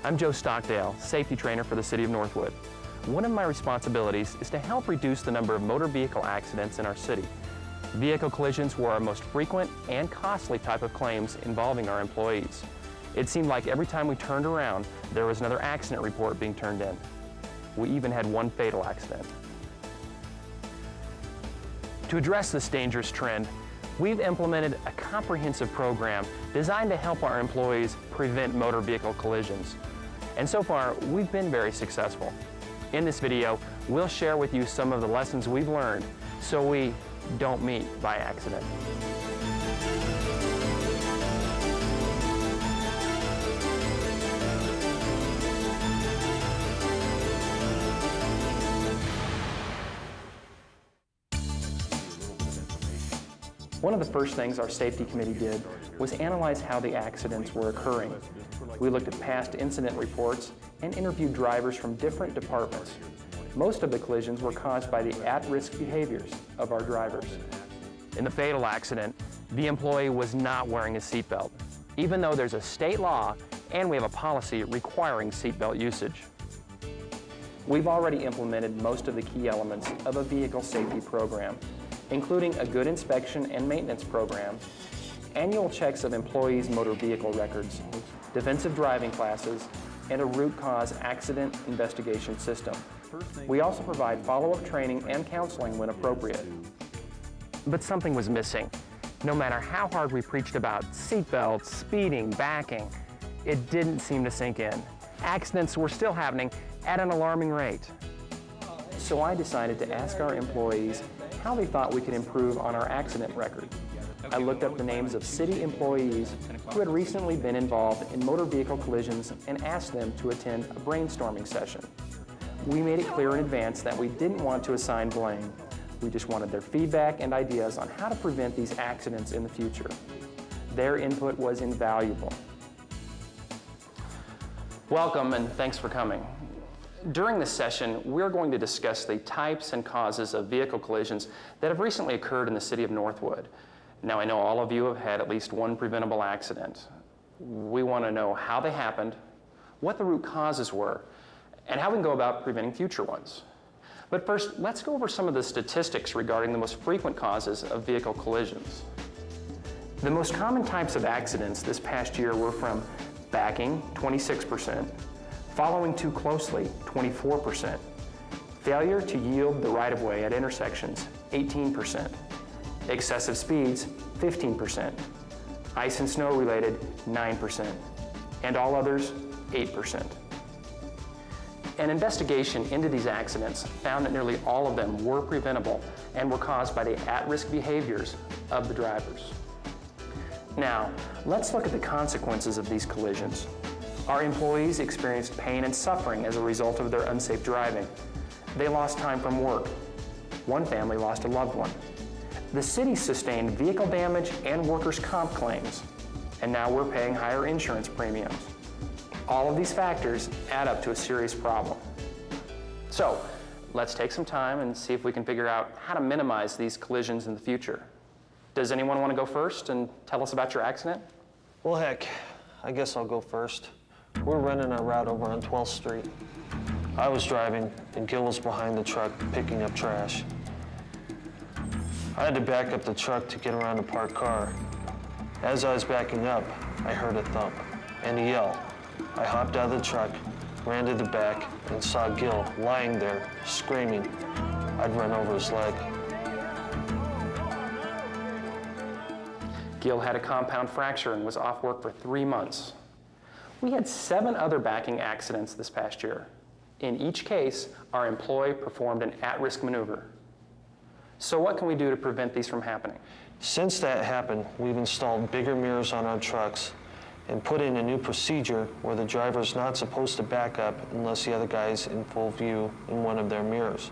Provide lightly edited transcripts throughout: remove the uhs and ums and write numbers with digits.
I'm Joe Stockdale, safety trainer for the City of Northwood. One of my responsibilities is to help reduce the number of motor vehicle accidents in our city. Vehicle collisions were our most frequent and costly type of claims involving our employees. It seemed like every time we turned around, there was another accident report being turned in. We even had one fatal accident. To address this dangerous trend, we've implemented a comprehensive program designed to help our employees prevent motor vehicle collisions. And so far, we've been very successful. In this video, we'll share with you some of the lessons we've learned so we don't meet by accident. One of the first things our safety committee did was analyze how the accidents were occurring. We looked at past incident reports and interviewed drivers from different departments. Most of the collisions were caused by the at-risk behaviors of our drivers. In the fatal accident, the employee was not wearing a seatbelt, even though there's a state law and we have a policy requiring seatbelt usage. We've already implemented most of the key elements of a vehicle safety program, including a good inspection and maintenance program, annual checks of employees' motor vehicle records, defensive driving classes, and a root cause accident investigation system. We also provide follow-up training and counseling when appropriate. But something was missing. No matter how hard we preached about seatbelts, speeding, backing, it didn't seem to sink in. Accidents were still happening at an alarming rate. So I decided to ask our employees how they thought we could improve on our accident record. I looked up the names of city employees who had recently been involved in motor vehicle collisions and asked them to attend a brainstorming session. We made it clear in advance that we didn't want to assign blame. We just wanted their feedback and ideas on how to prevent these accidents in the future. Their input was invaluable. Welcome and thanks for coming. During this session, we're going to discuss the types and causes of vehicle collisions that have recently occurred in the City of Northwood. Now, I know all of you have had at least one preventable accident. We want to know how they happened, what the root causes were, and how we can go about preventing future ones. But first, let's go over some of the statistics regarding the most frequent causes of vehicle collisions. The most common types of accidents this past year were from backing, 26%, following too closely, 24%, failure to yield the right-of-way at intersections, 18%, excessive speeds, 15%, ice and snow related, 9%, and all others, 8%. An investigation into these accidents found that nearly all of them were preventable and were caused by the at-risk behaviors of the drivers. Now, let's look at the consequences of these collisions. Our employees experienced pain and suffering as a result of their unsafe driving. They lost time from work. One family lost a loved one. The city sustained vehicle damage and workers' comp claims, and now we're paying higher insurance premiums. All of these factors add up to a serious problem. So, let's take some time and see if we can figure out how to minimize these collisions in the future. Does anyone want to go first and tell us about your accident? Well, heck, I guess I'll go first. We're running our route over on 12th Street. I was driving, and Gil was behind the truck picking up trash. I had to back up the truck to get around a parked car. As I was backing up, I heard a thump and a yell. I hopped out of the truck, ran to the back, and saw Gil lying there, screaming. I'd run over his leg. Gil had a compound fracture and was off work for 3 months. We had 7 other backing accidents this past year. In each case, our employee performed an at-risk maneuver. So what can we do to prevent these from happening? Since that happened, we've installed bigger mirrors on our trucks and put in a new procedure where the driver's not supposed to back up unless the other guy's in full view in one of their mirrors.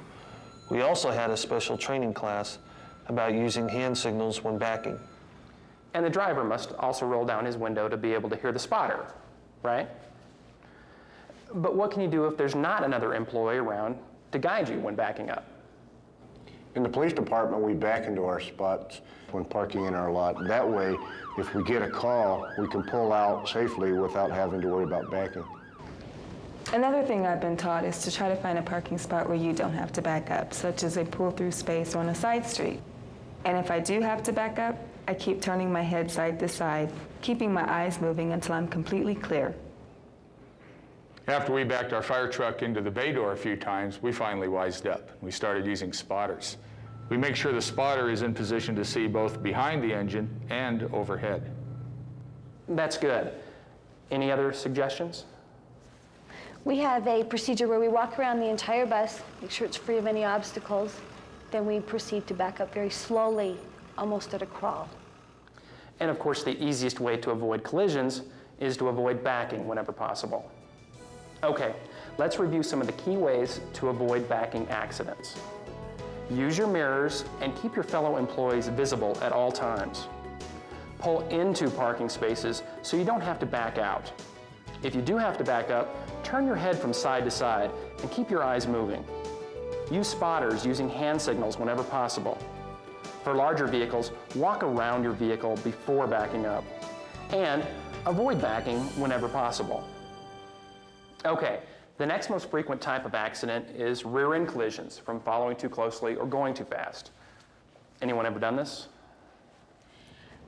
We also had a special training class about using hand signals when backing. And the driver must also roll down his window to be able to hear the spotter, right? But what can you do if there's not another employee around to guide you when backing up? In the police department, we back into our spots when parking in our lot. That way, if we get a call, we can pull out safely without having to worry about backing. Another thing I've been taught is to try to find a parking spot where you don't have to back up, such as a pull-through space on a side street. And if I do have to back up, I keep turning my head side to side, keeping my eyes moving until I'm completely clear. After we backed our fire truck into the bay door a few times, we finally wised up. We started using spotters. We make sure the spotter is in position to see both behind the engine and overhead. That's good. Any other suggestions? We have a procedure where we walk around the entire bus, make sure it's free of any obstacles. Then we proceed to back up very slowly, almost at a crawl. And of course, the easiest way to avoid collisions is to avoid backing whenever possible. Okay, let's review some of the key ways to avoid backing accidents. Use your mirrors and keep your fellow employees visible at all times. Pull into parking spaces so you don't have to back out. If you do have to back up, turn your head from side to side and keep your eyes moving. Use spotters using hand signals whenever possible. For larger vehicles, walk around your vehicle before backing up. And avoid backing whenever possible. Okay, the next most frequent type of accident is rear-end collisions from following too closely or going too fast. Anyone ever done this?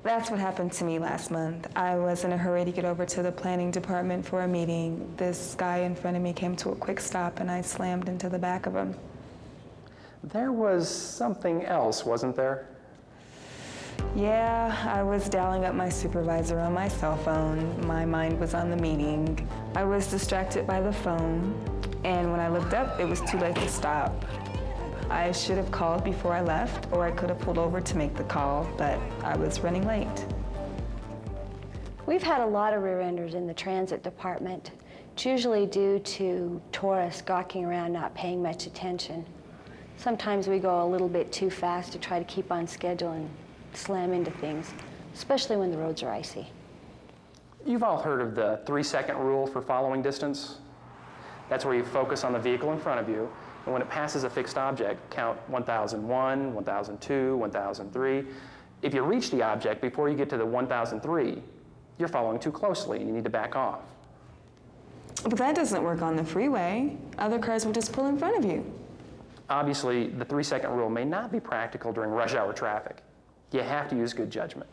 That's what happened to me last month. I was in a hurry to get over to the planning department for a meeting. This guy in front of me came to a quick stop and I slammed into the back of him. There was something else, wasn't there? Yeah, I was dialing up my supervisor on my cell phone. My mind was on the meeting. I was distracted by the phone, and when I looked up, it was too late to stop. I should have called before I left, or I could have pulled over to make the call, but I was running late. We've had a lot of rear-enders in the transit department. It's usually due to tourists gawking around, not paying much attention. Sometimes we go a little bit too fast to try to keep on schedule and slam into things, especially when the roads are icy. You've all heard of the 3-second rule for following distance. That's where you focus on the vehicle in front of you, and when it passes a fixed object, count 1001, 1002, 1003. If you reach the object before you get to the 1003, you're following too closely and you need to back off. But that doesn't work on the freeway. Other cars will just pull in front of you. Obviously, the 3-second rule may not be practical during rush hour traffic. You have to use good judgment.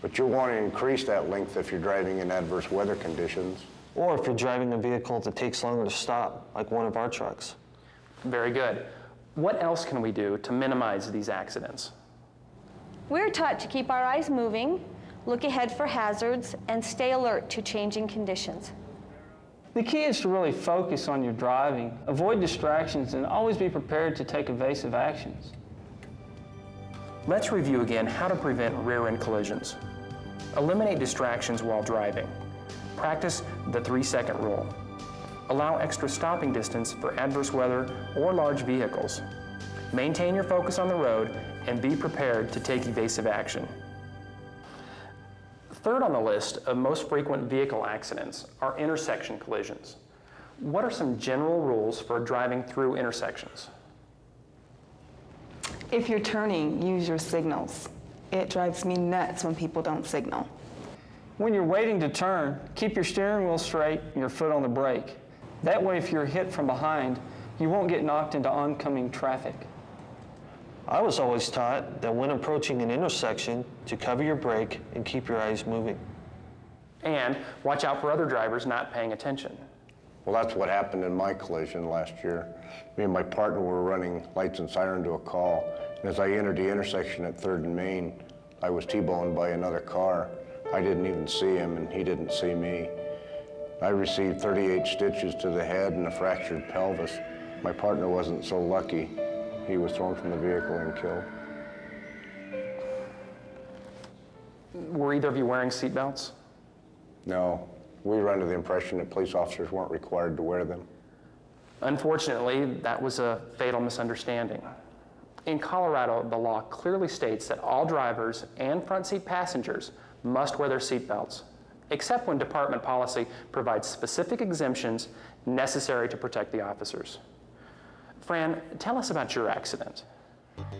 But you'll want to increase that length if you're driving in adverse weather conditions. Or if you're driving a vehicle that takes longer to stop, like one of our trucks. Very good. What else can we do to minimize these accidents? We're taught to keep our eyes moving, look ahead for hazards, and stay alert to changing conditions. The key is to really focus on your driving, avoid distractions, and always be prepared to take evasive actions. Let's review again how to prevent rear-end collisions. Eliminate distractions while driving. Practice the 3-second rule. Allow extra stopping distance for adverse weather or large vehicles. Maintain your focus on the road and be prepared to take evasive action. Third on the list of most frequent vehicle accidents are intersection collisions. What are some general rules for driving through intersections? If you're turning, use your signals. It drives me nuts when people don't signal. When you're waiting to turn, keep your steering wheel straight and your foot on the brake. That way, if you're hit from behind, you won't get knocked into oncoming traffic. I was always taught that when approaching an intersection, to cover your brake and keep your eyes moving. And watch out for other drivers not paying attention. Well, that's what happened in my collision last year. Me and my partner were running lights and siren to a call, and as I entered the intersection at 3rd and Main, I was T-boned by another car. I didn't even see him, and he didn't see me. I received 38 stitches to the head and a fractured pelvis. My partner wasn't so lucky. He was thrown from the vehicle and killed. Were either of you wearing seatbelts? No, we were under the impression that police officers weren't required to wear them. Unfortunately, that was a fatal misunderstanding. In Colorado, the law clearly states that all drivers and front seat passengers must wear their seatbelts, except when department policy provides specific exemptions necessary to protect the officers. Fran, tell us about your accident.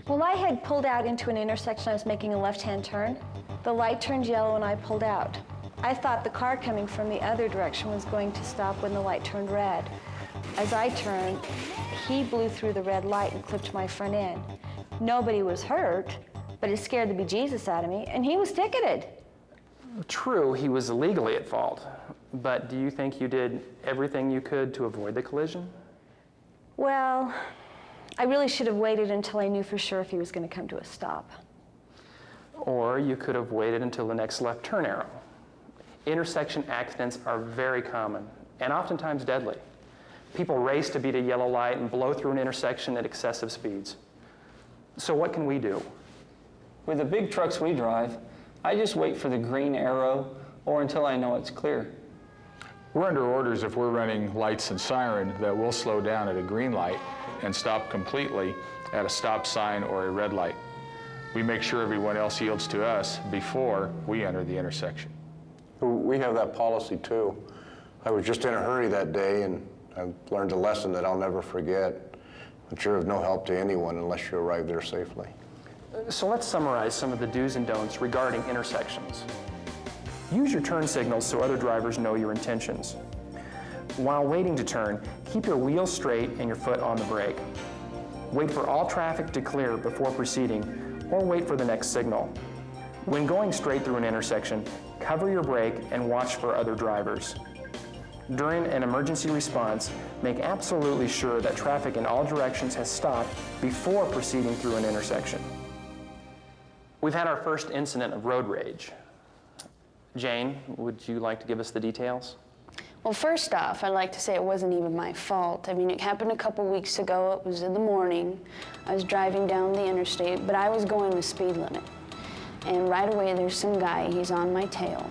Well, I had pulled out into an intersection. I was making a left-hand turn. The light turned yellow and I pulled out. I thought the car coming from the other direction was going to stop when the light turned red. As I turned, he blew through the red light and clipped my front end. Nobody was hurt, but it scared the bejesus out of me, and he was ticketed. True, he was legally at fault, but do you think you did everything you could to avoid the collision? Well, I really should have waited until I knew for sure if he was going to come to a stop. Or you could have waited until the next left turn arrow. Intersection accidents are very common and oftentimes deadly. People race to beat a yellow light and blow through an intersection at excessive speeds. So what can we do? With the big trucks we drive, I just wait for the green arrow or until I know it's clear. We're under orders if we're running lights and siren that we'll slow down at a green light and stop completely at a stop sign or a red light. We make sure everyone else yields to us before we enter the intersection. We have that policy too. I was just in a hurry that day and I learned a lesson that I'll never forget. But you're of no help to anyone unless you arrive there safely. So let's summarize some of the do's and don'ts regarding intersections. Use your turn signals so other drivers know your intentions. While waiting to turn, keep your wheels straight and your foot on the brake. Wait for all traffic to clear before proceeding, or wait for the next signal. When going straight through an intersection, cover your brake and watch for other drivers. During an emergency response, make absolutely sure that traffic in all directions has stopped before proceeding through an intersection. We've had our first incident of road rage. Jane, would you like to give us the details? Well, first off, I'd like to say it wasn't even my fault. I mean, it happened a couple weeks ago. It was in the morning. I was driving down the interstate, but I was going the speed limit. And right away, there's some guy, he's on my tail.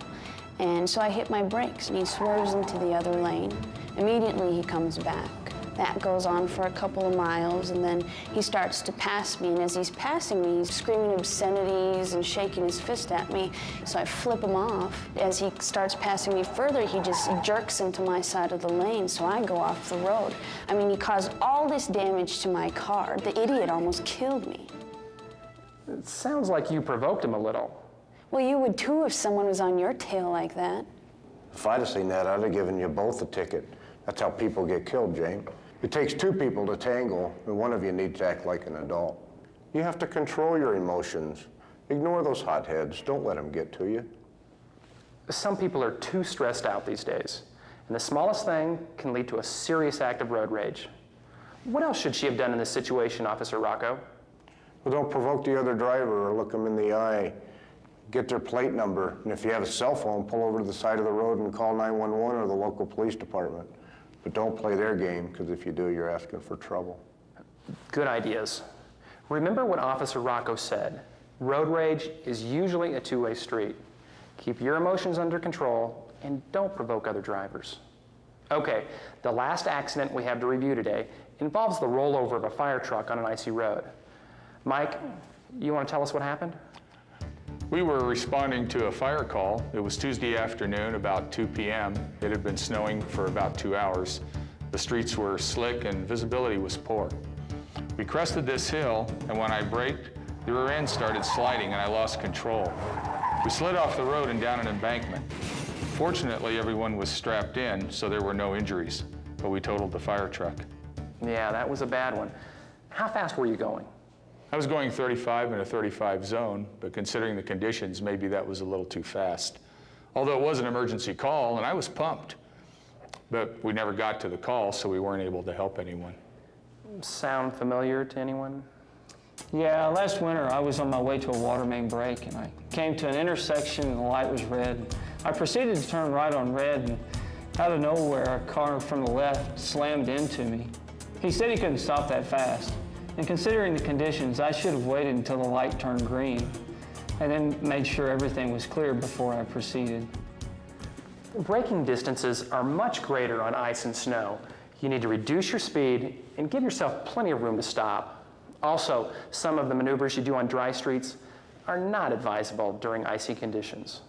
And so I hit my brakes, and he swerves into the other lane. Immediately, he comes back. That goes on for a couple of miles, and then he starts to pass me, and as he's passing me, he's screaming obscenities and shaking his fist at me, so I flip him off. As he starts passing me further, he just jerks into my side of the lane, so I go off the road. I mean, he caused all this damage to my car. The idiot almost killed me. It sounds like you provoked him a little. Well, you would too if someone was on your tail like that. If I'd have seen that, I'd have given you both a ticket. That's how people get killed, Jane. It takes two people to tangle, and one of you needs to act like an adult. You have to control your emotions. Ignore those hotheads. Don't let them get to you. Some people are too stressed out these days, and the smallest thing can lead to a serious act of road rage. What else should she have done in this situation, Officer Rocco? Well, don't provoke the other driver or look them in the eye. Get their plate number, and if you have a cell phone, pull over to the side of the road and call 911 or the local police department. But don't play their game, because if you do, you're asking for trouble. Good ideas. Remember what Officer Rocco said. Road rage is usually a two-way street. Keep your emotions under control and don't provoke other drivers. Okay, the last accident we have to review today involves the rollover of a fire truck on an icy road. Mike, you want to tell us what happened? We were responding to a fire call. It was Tuesday afternoon, about 2 p.m. It had been snowing for about 2 hours. The streets were slick and visibility was poor. We crested this hill, and when I braked, the rear end started sliding and I lost control. We slid off the road and down an embankment. Fortunately, everyone was strapped in, so there were no injuries, but we totaled the fire truck. Yeah, that was a bad one. How fast were you going? I was going 35 in a 35 zone, but considering the conditions, maybe that was a little too fast. Although it was an emergency call, and I was pumped. But we never got to the call, so we weren't able to help anyone. Sound familiar to anyone? Yeah, last winter I was on my way to a water main break, and I came to an intersection and the light was red. I proceeded to turn right on red, and out of nowhere, a car from the left slammed into me. He said he couldn't stop that fast. And considering the conditions, I should have waited until the light turned green and then made sure everything was clear before I proceeded. Braking distances are much greater on ice and snow. You need to reduce your speed and give yourself plenty of room to stop. Also, some of the maneuvers you do on dry streets are not advisable during icy conditions.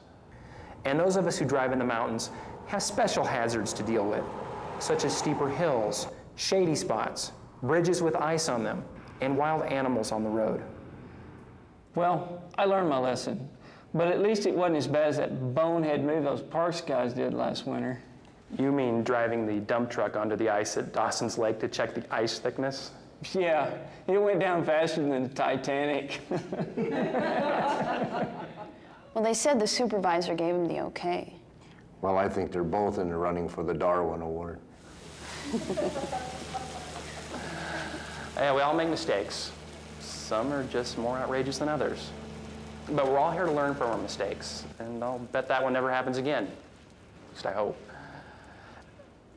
And those of us who drive in the mountains have special hazards to deal with, such as steeper hills, shady spots, bridges with ice on them, and wild animals on the road. Well, I learned my lesson. But at least it wasn't as bad as that bonehead move those Parks guys did last winter. You mean driving the dump truck onto the ice at Dawson's Lake to check the ice thickness? Yeah, it went down faster than the Titanic. Well, they said the supervisor gave him the okay. Well, I think they're both in the running for the Darwin Award. Yeah, we all make mistakes. Some are just more outrageous than others. But we're all here to learn from our mistakes, and I'll bet that one never happens again. At least I hope.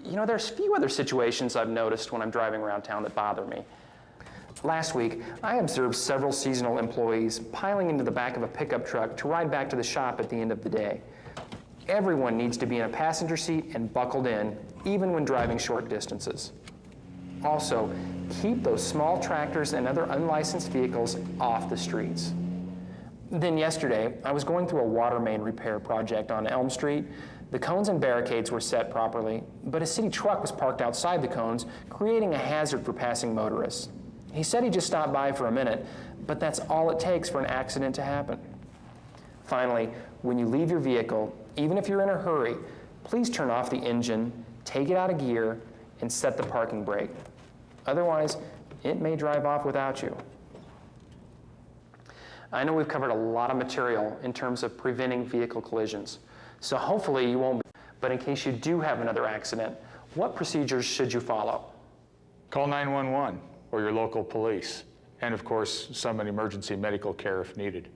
You know, there's few other situations I've noticed when I'm driving around town that bother me. Last week, I observed several seasonal employees piling into the back of a pickup truck to ride back to the shop at the end of the day. Everyone needs to be in a passenger seat and buckled in, even when driving short distances. Also, keep those small tractors and other unlicensed vehicles off the streets. Then yesterday, I was going through a water main repair project on Elm Street. The cones and barricades were set properly, but a city truck was parked outside the cones, creating a hazard for passing motorists. He said he just stopped by for a minute, but that's all it takes for an accident to happen. Finally, when you leave your vehicle, even if you're in a hurry, please turn off the engine, take it out of gear, and set the parking brake. Otherwise, it may drive off without you. I know we've covered a lot of material in terms of preventing vehicle collisions, so hopefully you won't. But in case you do have another accident, what procedures should you follow? Call 911 or your local police, and of course, summon emergency medical care if needed.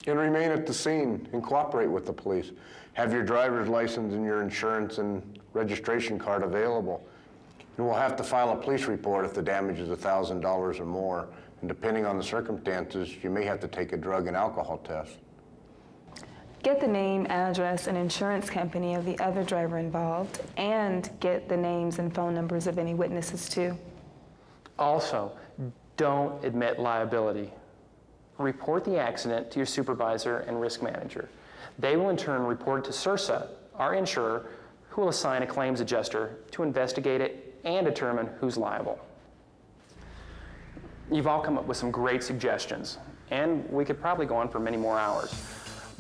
And remain at the scene and cooperate with the police. Have your driver's license and your insurance and registration card available. You will have to file a police report if the damage is $1,000 or more. And depending on the circumstances, you may have to take a drug and alcohol test. Get the name, address, and insurance company of the other driver involved, and get the names and phone numbers of any witnesses too. Also, don't admit liability. Report the accident to your supervisor and risk manager. They will in turn report it to CIRSA, our insurer, who will assign a claims adjuster to investigate it and determine who's liable. You've all come up with some great suggestions, and we could probably go on for many more hours.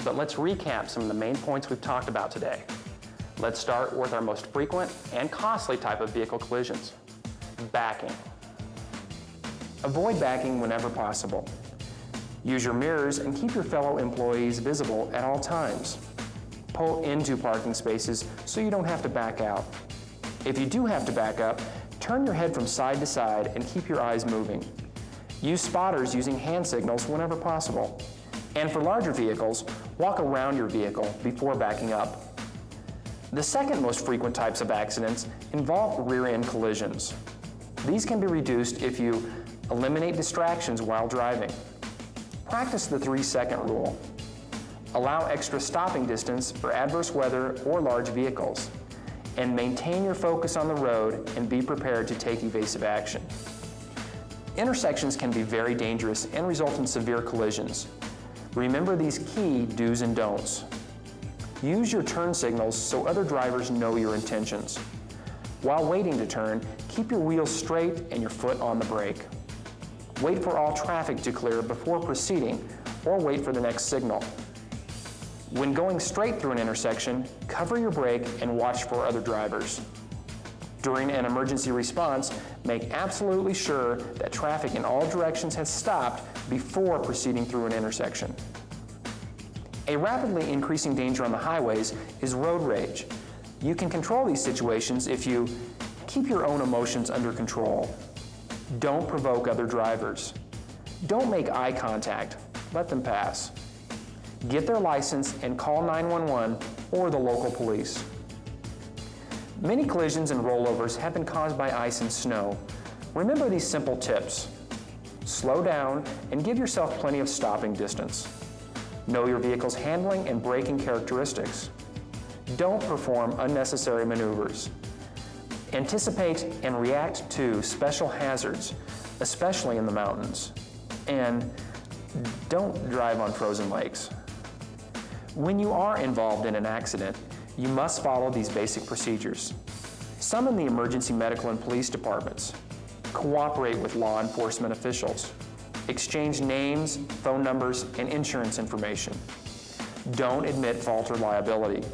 But let's recap some of the main points we've talked about today. Let's start with our most frequent and costly type of vehicle collisions, backing. Avoid backing whenever possible. Use your mirrors and keep your fellow employees visible at all times. Pull into parking spaces so you don't have to back out. If you do have to back up, turn your head from side to side and keep your eyes moving. Use spotters using hand signals whenever possible. And for larger vehicles, walk around your vehicle before backing up. The second most frequent types of accidents involve rear-end collisions. These can be reduced if you eliminate distractions while driving. Practice the 3-second rule. Allow extra stopping distance for adverse weather or large vehicles. And maintain your focus on the road and be prepared to take evasive action. Intersections can be very dangerous and result in severe collisions. Remember these key do's and don'ts. Use your turn signals so other drivers know your intentions. While waiting to turn, keep your wheels straight and your foot on the brake. Wait for all traffic to clear before proceeding, or wait for the next signal. When going straight through an intersection, cover your brake and watch for other drivers. During an emergency response, make absolutely sure that traffic in all directions has stopped before proceeding through an intersection. A rapidly increasing danger on the highways is road rage. You can control these situations if you keep your own emotions under control. Don't provoke other drivers. Don't make eye contact. Let them pass. Get their license and call 911 or the local police. Many collisions and rollovers have been caused by ice and snow. Remember these simple tips. Slow down and give yourself plenty of stopping distance. Know your vehicle's handling and braking characteristics. Don't perform unnecessary maneuvers. Anticipate and react to special hazards, especially in the mountains. And don't drive on frozen lakes. When you are involved in an accident, you must follow these basic procedures. Summon the emergency medical and police departments. Cooperate with law enforcement officials. Exchange names, phone numbers, and insurance information. Don't admit fault or liability.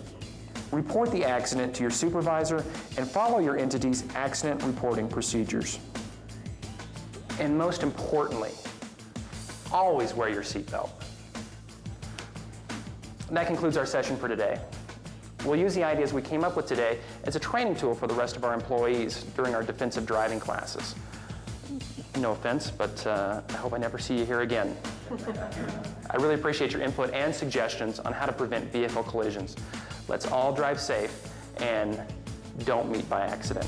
Report the accident to your supervisor and follow your entity's accident reporting procedures. And most importantly, always wear your seatbelt. That concludes our session for today. We'll use the ideas we came up with today as a training tool for the rest of our employees during our defensive driving classes. No offense, but I hope I never see you here again. I really appreciate your input and suggestions on how to prevent vehicle collisions. Let's all drive safe and don't meet by accident.